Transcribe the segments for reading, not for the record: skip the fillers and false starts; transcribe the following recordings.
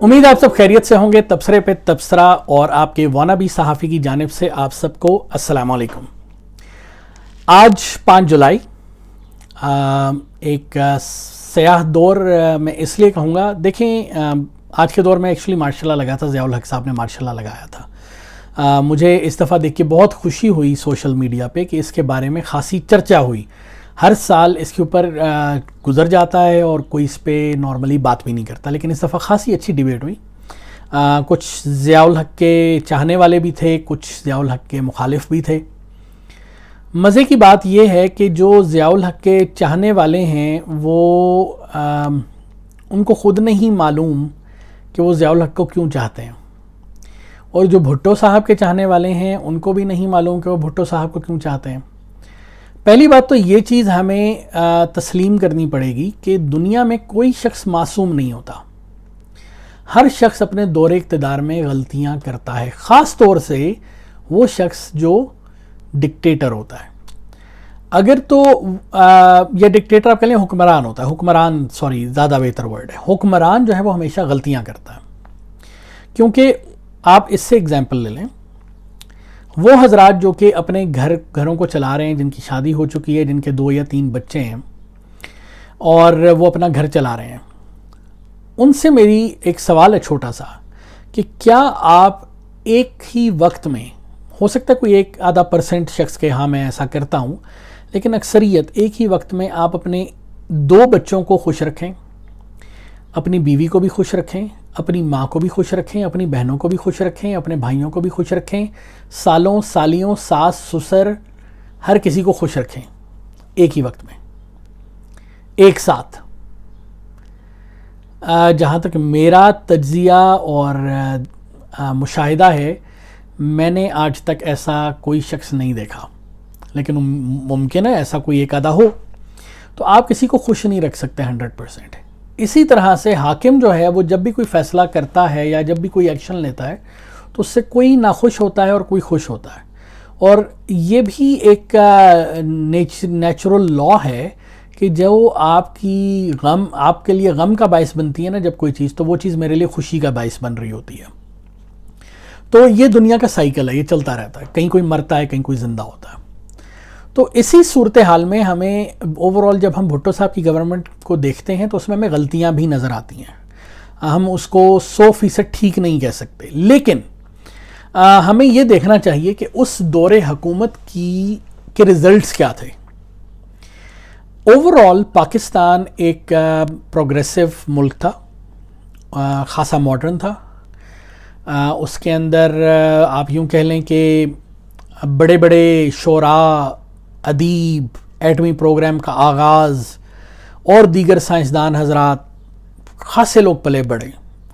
امید آپ سب خیریت سے ہوں گے. تبصرے پہ تبصرہ اور آپ کے وانابی صحافی کی جانب سے آپ سب کو السلام علیکم. آج 5 جولائی ایک سیاہ دور میں اس لیے کہوں گا. دیکھیں آج کے دور میں ایکچولی ماشاء اللہ لگا تھا, ضیاء الحق صاحب نے ماشاء اللہ لگایا تھا. مجھے اس دفعہ دیکھ کے بہت خوشی ہوئی سوشل میڈیا پہ کہ اس کے بارے میں خاصی چرچا ہوئی. ہر سال اس کے اوپر گزر جاتا ہے اور کوئی اس پہ نارملی بات بھی نہیں کرتا, لیکن اس دفعہ خاصی اچھی ڈیبیٹ ہوئی. کچھ ضیاء الحق کے چاہنے والے بھی تھے, کچھ ضیاء الحق کے مخالف بھی تھے. مزے کی بات یہ ہے کہ جو ضیاء الحق کے چاہنے والے ہیں وہ ان کو خود نہیں معلوم کہ وہ ضیاء الحق کو کیوں چاہتے ہیں, اور جو بھٹو صاحب کے چاہنے والے ہیں ان کو بھی نہیں معلوم کہ وہ بھٹو صاحب کو کیوں چاہتے ہیں. پہلی بات تو یہ چیز ہمیں تسلیم کرنی پڑے گی کہ دنیا میں کوئی شخص معصوم نہیں ہوتا. ہر شخص اپنے دور اقتدار میں غلطیاں کرتا ہے, خاص طور سے وہ شخص جو ڈکٹیٹر ہوتا ہے. اگر تو یہ ڈکٹیٹر آپ کہہ لیں حکمران ہوتا ہے, حکمران زیادہ بہتر ورڈ ہے. حکمران جو ہے وہ ہمیشہ غلطیاں کرتا ہے, کیونکہ آپ اس سے اگزامپل لے لیں. وہ حضرات جو کہ اپنے گھروں کو چلا رہے ہیں, جن کی شادی ہو چکی ہے, جن کے 2 یا 3 بچے ہیں اور وہ اپنا گھر چلا رہے ہیں, ان سے میری ایک سوال ہے چھوٹا سا کہ کیا آپ ایک ہی وقت میں, ہو سکتا ہے کوئی 1-2% شخص کے ہاں میں ایسا کرتا ہوں, لیکن اکثریت ایک ہی وقت میں آپ اپنے 2 بچوں کو خوش رکھیں, اپنی بیوی کو بھی خوش رکھیں, اپنی ماں کو بھی خوش رکھیں, اپنی بہنوں کو بھی خوش رکھیں, اپنے بھائیوں کو بھی خوش رکھیں, سالوں سالیوں ساس سسر ہر کسی کو خوش رکھیں ایک ہی وقت میں, ایک ساتھ. جہاں تک میرا تجزیہ اور مشاہدہ ہے, میں نے آج تک ایسا کوئی شخص نہیں دیکھا, لیکن ممکن ہے ایسا کوئی ایک آدھا ہو. تو آپ کسی کو خوش نہیں رکھ سکتے 100%. اسی طرح سے حاکم جو ہے وہ جب بھی کوئی فیصلہ کرتا ہے یا جب بھی کوئی ایکشن لیتا ہے تو اس سے کوئی ناخوش ہوتا ہے اور کوئی خوش ہوتا ہے. اور یہ بھی ایک نیچرل لا ہے کہ جو آپ کے لیے غم کا باعث بنتی ہے نا جب کوئی چیز, تو وہ چیز میرے لیے خوشی کا باعث بن رہی ہوتی ہے. تو یہ دنیا کا سائیکل ہے, یہ چلتا رہتا ہے, کہیں کوئی مرتا ہے کہیں کوئی زندہ ہوتا ہے. تو اسی صورتحال میں ہمیں اوورال جب ہم بھٹو صاحب کی گورنمنٹ کو دیکھتے ہیں تو اس میں ہمیں غلطیاں بھی نظر آتی ہیں. ہم اس کو 100% ٹھیک نہیں کہہ سکتے, لیکن ہمیں یہ دیکھنا چاہیے کہ اس دور حکومت کے ریزلٹس کیا تھے. اوورال پاکستان ایک پروگریسو ملک تھا, خاصا ماڈرن تھا. اس کے اندر آپ یوں کہہ لیں کہ بڑے بڑے شعراء, ادیب, ایٹمی پروگرام کا آغاز اور دیگر سائنسدان حضرات خاصے لوگ پلے بڑھے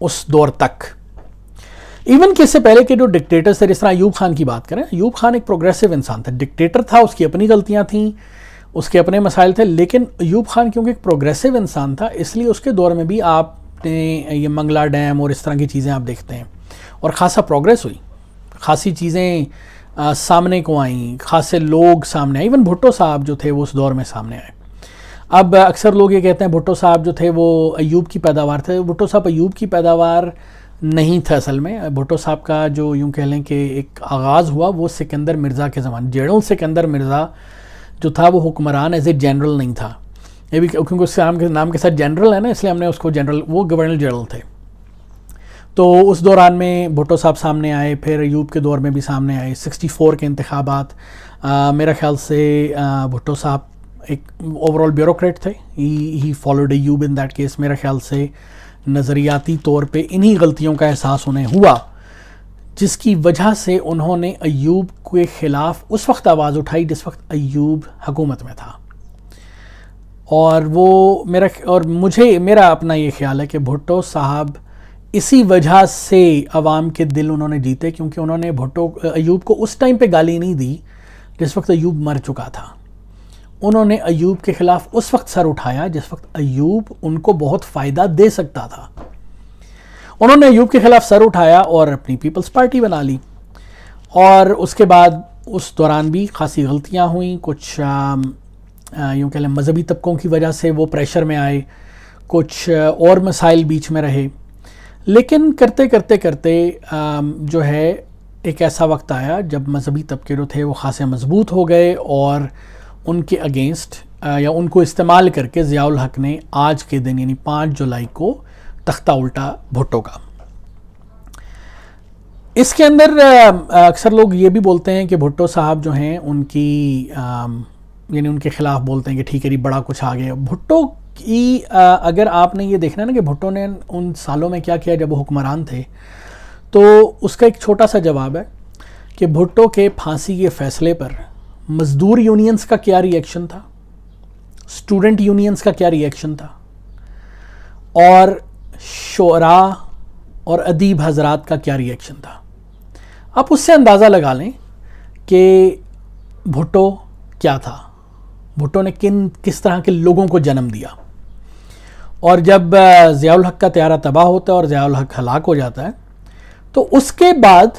اس دور تک. ایون کہ اس سے پہلے کے جو ڈکٹیٹرز تھے, جس طرح ایوب خان کی بات کریں, ایوب خان ایک پروگریسو انسان تھا, ڈکٹیٹر تھا, اس کی اپنی غلطیاں تھیں, اس کے اپنے مسائل تھے, لیکن ایوب خان کیونکہ ایک پروگریسو انسان تھا اس لیے اس کے دور میں بھی آپ نے یہ منگلا ڈیم اور اس طرح کی چیزیں آپ دیکھتے ہیں, اور خاصا پروگریس ہوئی, خاصی چیزیں سامنے کو آئیں, خاصے لوگ سامنے آئے. ایون بھٹو صاحب جو تھے وہ اس دور میں سامنے آئے. اب اکثر لوگ یہ کہتے ہیں بھٹو صاحب جو تھے وہ ایوب کی پیداوار تھے. بھٹو صاحب ایوب کی پیداوار نہیں تھا اصل میں. بھٹو صاحب کا جو یوں کہہ لیں کہ ایک آغاز ہوا وہ سکندر مرزا کے زمانے, جنرل سکندر مرزا جو تھا وہ حکمران ایز اے جنرل نہیں تھا. یہ بھی کیونکہ اس نام کے ساتھ جنرل ہے نا, اس لیے ہم نے اس کو جنرل, وہ گورنر جنرل تھے. تو اس دوران میں بھٹو صاحب سامنے آئے, پھر ایوب کے دور میں بھی سامنے آئے. 64 کے انتخابات, میرا خیال سے بھٹو صاحب ایک اوورال بیوروکریٹ تھے. He followed Ayub in that case. میرا خیال سے نظریاتی طور پہ انہی غلطیوں کا احساس انہیں ہوا جس کی وجہ سے انہوں نے ایوب کے خلاف اس وقت آواز اٹھائی جس وقت ایوب حکومت میں تھا. اور میرا اپنا یہ خیال ہے کہ بھٹو صاحب اسی وجہ سے عوام کے دل انہوں نے جیتے, کیونکہ انہوں نے ایوب کو اس ٹائم پہ گالی نہیں دی جس وقت ایوب مر چکا تھا. انہوں نے ایوب کے خلاف اس وقت سر اٹھایا جس وقت ایوب ان کو بہت فائدہ دے سکتا تھا. انہوں نے ایوب کے خلاف سر اٹھایا اور اپنی پیپلز پارٹی بنا لی, اور اس کے بعد اس دوران بھی خاصی غلطیاں ہوئیں. کچھ یوں کہہ لیں مذہبی طبقوں کی وجہ سے وہ پریشر میں آئے, کچھ اور مسائل بیچ میں رہے. لیکن کرتے کرتے کرتے جو ہے ایک ایسا وقت آیا جب مذہبی طبقے جو تھے وہ خاصے مضبوط ہو گئے، اور ان کے اگینسٹ یا ان کو استعمال کر کے ضیاء الحق نے آج کے دن یعنی 5 جولائی کو تختہ الٹا بھٹو کا۔ اس کے اندر اکثر لوگ یہ بھی بولتے ہیں کہ بھٹو صاحب جو ہیں ان کی یعنی ان کے خلاف بولتے ہیں کہ ٹھیک ہے جی بڑا کچھ آ گیا۔ بھٹو کی اگر آپ نے یہ دیکھنا نا کہ بھٹو نے ان سالوں میں کیا کیا جب وہ حکمران تھے، تو اس کا ایک چھوٹا سا جواب ہے کہ بھٹو کے پھانسی کے فیصلے پر مزدور یونینز کا کیا ری ایکشن تھا، اسٹوڈنٹ یونینز کا کیا ری ایکشن تھا، اور شعراء اور ادیب حضرات کا کیا ری ایکشن تھا۔ آپ اس سے اندازہ لگا لیں کہ بھٹو کیا تھا، بھٹو نے کس طرح کے لوگوں کو جنم دیا۔ اور جب ضیاء الحق کا طیارہ تباہ ہوتا ہے اور ضیاء الحق ہلاک ہو جاتا ہے، تو اس کے بعد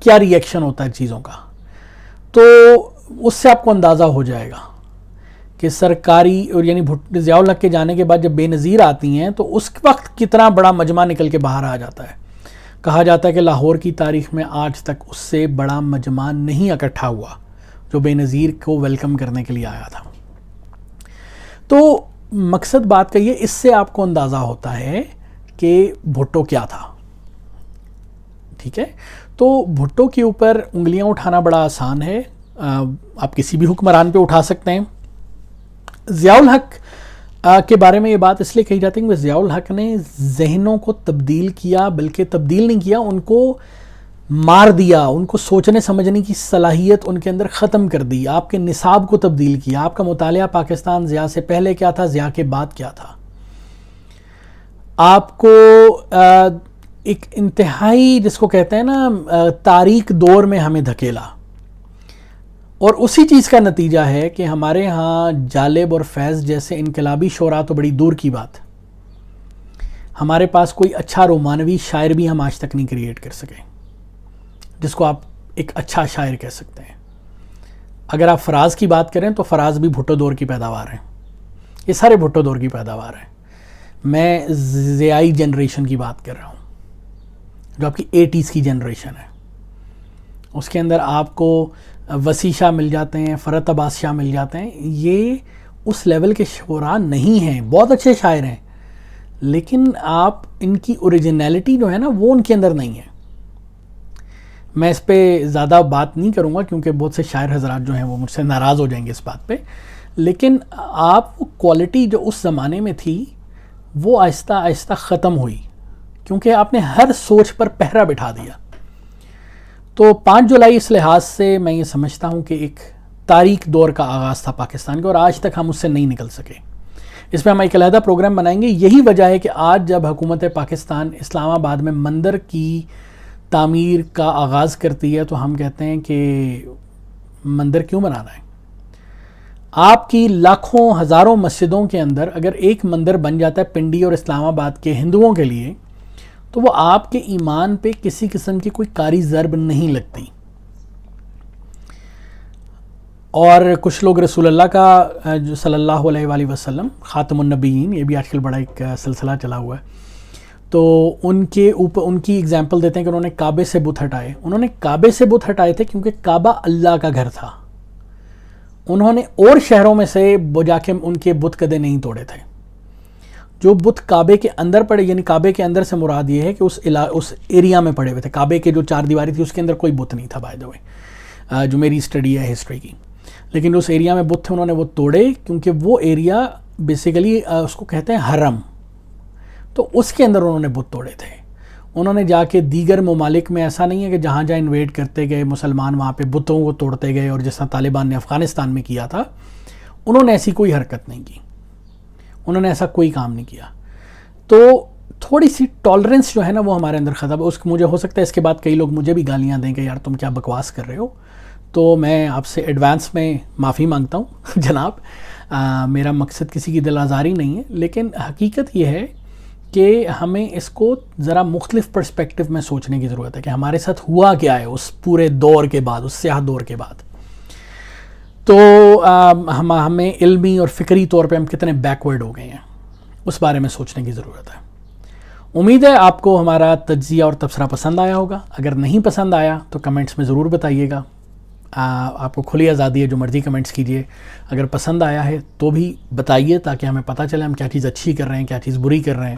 کیا ری ایکشن ہوتا ہے چیزوں کا، تو اس سے آپ کو اندازہ ہو جائے گا کہ سرکاری اور یعنی ضیاء الحق کے جانے کے بعد جب بے نظیر آتی ہیں تو اس وقت کتنا بڑا مجمع نکل کے باہر آ جاتا ہے۔ کہا جاتا ہے کہ لاہور کی تاریخ میں آج تک اس سے بڑا مجمع نہیں اکٹھا ہوا جو بے نظیر کو ویلکم کرنے کے لیے آیا تھا۔ تو مقصد بات کا یہ، اس سے آپ کو اندازہ ہوتا ہے کہ بھٹو کیا تھا، ٹھیک ہے۔ تو بھٹو کے اوپر انگلیاں اٹھانا بڑا آسان ہے، آپ کسی بھی حکمران پہ اٹھا سکتے ہیں۔ ضیاء الحق کے بارے میں یہ بات اس لیے کہی جاتی ہے کہ ضیاء الحق نے ذہنوں کو تبدیل کیا، بلکہ تبدیل نہیں کیا، ان کو مار دیا، ان کو سوچنے سمجھنے کی صلاحیت ان کے اندر ختم کر دی، آپ کے نصاب کو تبدیل کیا۔ آپ کا مطالعہ پاکستان ضیاء سے پہلے کیا تھا، ضیاء کے بعد کیا تھا، آپ کو ایک انتہائی جس کو کہتے ہیں نا تاریک دور میں ہمیں دھکیلا، اور اسی چیز کا نتیجہ ہے کہ ہمارے ہاں جالب اور فیض جیسے انقلابی شعراء تو بڑی دور کی بات، ہمارے پاس کوئی اچھا رومانوی شاعر بھی ہم آج تک نہیں کریٹ کر سکے جس کو آپ ایک اچھا شاعر کہہ سکتے ہیں۔ اگر آپ فراز کی بات کریں تو فراز بھی بھٹو دور کی پیداوار ہیں، یہ سارے بھٹو دور کی پیداوار ہیں۔ میں ضیائی جنریشن کی بات کر رہا ہوں جو آپ کی 80s کی جنریشن ہے، اس کے اندر آپ کو وسیع شاہ مل جاتے ہیں، فرحت عباس شاہ مل جاتے ہیں، یہ اس لیول کے شعراء نہیں ہیں، بہت اچھے شاعر ہیں، لیکن آپ ان کی اوریجنیلٹی جو ہے نا وہ ان کے اندر نہیں ہے۔ میں اس پہ زیادہ بات نہیں کروں گا کیونکہ بہت سے شاعر حضرات جو ہیں وہ مجھ سے ناراض ہو جائیں گے اس بات پہ، لیکن آپ وہ کوالٹی جو اس زمانے میں تھی وہ آہستہ آہستہ ختم ہوئی کیونکہ آپ نے ہر سوچ پر پہرا بٹھا دیا۔ تو 5 جولائی اس لحاظ سے میں یہ سمجھتا ہوں کہ ایک تاریک دور کا آغاز تھا پاکستان کا، اور آج تک ہم اس سے نہیں نکل سکے۔ اس پہ ہم ایک علیحدہ پروگرام بنائیں گے۔ یہی وجہ ہے کہ آج جب حکومت پاکستان اسلام آباد میں مندر کی تعمیر کا آغاز کرتی ہے تو ہم کہتے ہیں کہ مندر کیوں بنانا ہے؟ آپ کی لاکھوں ہزاروں مسجدوں کے اندر اگر ایک مندر بن جاتا ہے پنڈی اور اسلام آباد کے ہندوؤں کے لیے، تو وہ آپ کے ایمان پہ کسی قسم کی کوئی کاری ضرب نہیں لگتی۔ اور کچھ لوگ رسول اللہ کا جو صلی اللہ علیہ وآلہ وسلم خاتم النبیین، یہ بھی آج کل بڑا ایک سلسلہ چلا ہوا ہے، تو ان کے اوپر ان کی اگزامپل دیتے ہیں کہ انہوں نے کعبے سے بت ہٹائے۔ انہوں نے کعبے سے بت ہٹائے تھے کیونکہ کعبہ اللہ کا گھر تھا، انہوں نے اور شہروں میں سے جا کے ان کے بت کدے نہیں توڑے تھے۔ جو بت کعبے کے اندر پڑے، یعنی کعبے کے اندر سے مراد یہ ہے کہ اس ایریا میں پڑے ہوئے تھے، کعبے کے جو 4 دیواری تھی اس کے اندر کوئی بت نہیں تھا بائی دا وے، جو میری اسٹڈی ہے ہسٹری کی، لیکن اس ایریا میں بت تھے، انہوں نے وہ توڑے کیونکہ وہ ایریا بیسیکلی اس کو کہتے ہیں حرم، تو اس کے اندر انہوں نے بت توڑے تھے۔ انہوں نے جا کے دیگر ممالک میں ایسا نہیں ہے کہ جہاں جہاں انویڈ کرتے گئے مسلمان وہاں پہ بتوں کو توڑتے گئے، اور جس طرح طالبان نے افغانستان میں کیا تھا، انہوں نے ایسی کوئی حرکت نہیں کی، انہوں نے ایسا کوئی کام نہیں کیا۔ تو تھوڑی سی ٹالرنس جو ہے نا وہ ہمارے اندر ختم ہے۔ مجھے ہو سکتا ہے اس کے بعد کئی لوگ مجھے بھی گالیاں دیں کہ یار تم کیا بکواس کر رہے ہو، تو میں آپ سے ایڈوانس میں معافی مانگتا ہوں جناب، میرا مقصد کسی کی دل آزاری نہیں ہے، لیکن حقیقت یہ ہے کہ ہمیں اس کو ذرا مختلف پرسپیکٹو میں سوچنے کی ضرورت ہے کہ ہمارے ساتھ ہوا کیا ہے اس پورے دور کے بعد، اس سیاہ دور کے بعد۔ تو ہمیں علمی اور فکری طور پہ ہم کتنے بیکورڈ ہو گئے ہیں، اس بارے میں سوچنے کی ضرورت ہے۔ امید ہے آپ کو ہمارا تجزیہ اور تبصرہ پسند آیا ہوگا. اگر نہیں پسند آیا تو کمنٹس میں ضرور بتائیے گا. آپ کو کھلی آزادی ہے، جو مرضی کمنٹس کیجیے. اگر پسند آیا ہے تو بھی بتائیے تاکہ ہمیں پتہ چلے ہم کیا چیز اچھی کر رہے ہیں، کیا چیز بری کر رہے ہیں.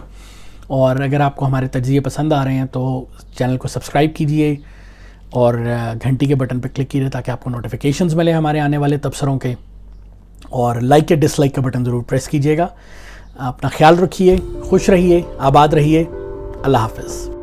اور اگر آپ کو ہمارے تجزیے پسند آ رہے ہیں تو چینل کو سبسکرائب کیجیے اور گھنٹی کے بٹن پہ کلک کیجیے تاکہ آپ کو نوٹیفیکیشنز ملے ہمارے آنے والے تبصروں کے. اور لائک یا ڈس لائک کا بٹن ضرور پریس کیجیے گا. اپنا خیال رکھیے، خوش رہیے، آباد رہیے. اللہ حافظ.